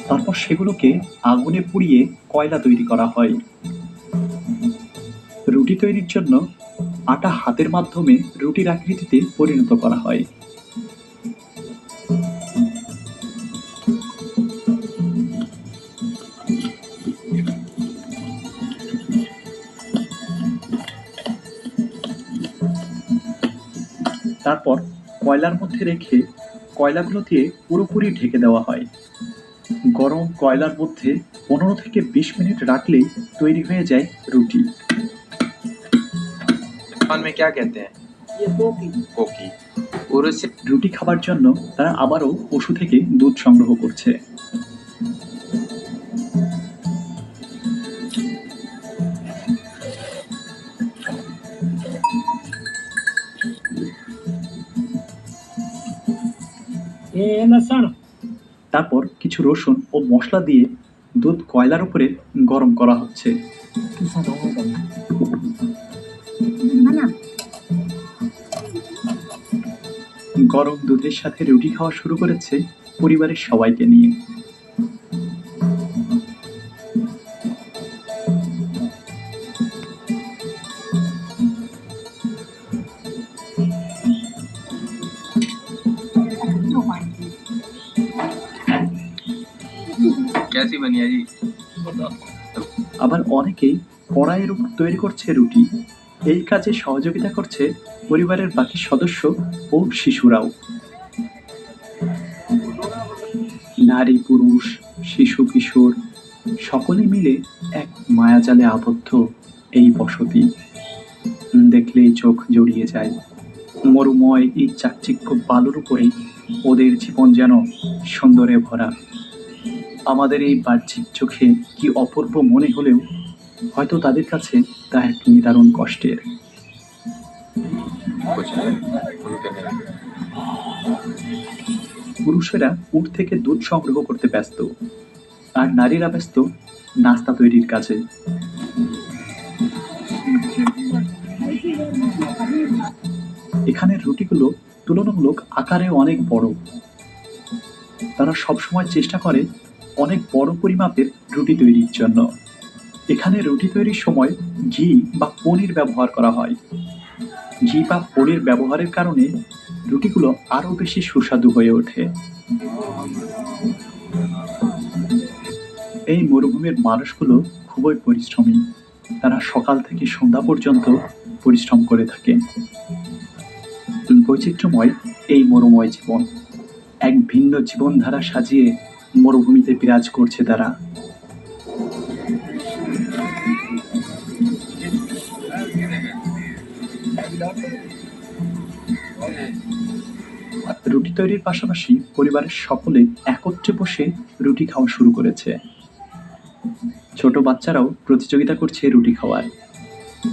তারপর সেগুলোকে আগুনে পুড়িয়ে কয়লা তৈরি করা হয়। রুটি তৈরির জন্য আটা হাতের মাধ্যমে রুটির আকৃতিতে পরিণত করা হয়। তারপর কয়লার মধ্যে রেখে কয়লাগুলো দিয়ে পুরোপুরি ঢেকে দেওয়া হয়। গরম কয়লার মধ্যে 15 থেকে 20 মিনিট রাখলেই তৈরি হয়ে যায় রুটি। जापान में क्या कहते हैं? ये कोकी। कोकी। और उससे রুটি খাবার জন্য তারা আবারও পশু থেকে দুধ সংগ্রহ করছে। ये लहसुन। তারপর কিছু রসুন ও মশলা দিয়ে দুধ কয়লার উপরে গরম করা হচ্ছে। গরম দুধের সাথে রুটি খাওয়া শুরু করেছে পরিবারের সবাইকে নিয়ে। कैसी बनी है जी? আবার অনেকেই কড়াইয়ের উপর তৈরি করছে রুটি। এই কাজে সহযোগিতা করছে পরিবারের বাকি সদস্য ও শিশুরাও। নারী পুরুষ শিশু কিশোর সকলে মিলে এক মায়াজালে আবদ্ধ এই বসতি। দেখলেই চোখ জড়িয়ে যায়। মরুময় এই চাকচিক্য বালুর উপরে ওদের জীবন যেন সুন্দরে ভরা। আমাদের এই বাহ্যিক চোখে কি অপূর্ব মনে হলেও হয়তো তাদের কাছে তা এক নিদারুণ কষ্টের। कुछ नहीं, उनके नहीं। পুরুষেরা উট থেকে দুধ সংগ্রহ করতে ব্যস্ত, আর নারীরা ব্যস্ত নাস্তা তৈরির কাজে। এখানের রুটিগুলো তুলনামূলক আকারে অনেক বড়। তারা সবসময় চেষ্টা করে অনেক বড় পরিমাপের রুটি তৈরির জন্য। এখানে রুটি তৈরির সময় ঘি বা পনির ব্যবহার করা হয়। ঘি বা পনির ব্যবহারের কারণে রুটিগুলো আরো বেশি সুস্বাদু হয়ে ওঠে। এই মরুভূমির মানুষগুলো খুবই পরিশ্রমী। তারা সকাল থেকে সন্ধ্যা পর্যন্ত পরিশ্রম করে থাকে। বৈচিত্র্যময় এই মরুময় জীবন এক ভিন্ন জীবনধারা সাজিয়ে মরুভূমিতে বিরাজ করছে তারা। রুটি তৈরির পাশাপাশি পরিবারের সকলে একত্রে বসে রুটি খাওয়া শুরু করেছে। ছোট বাচ্চারাও প্রতিযোগিতা করছে রুটি খাওয়ার।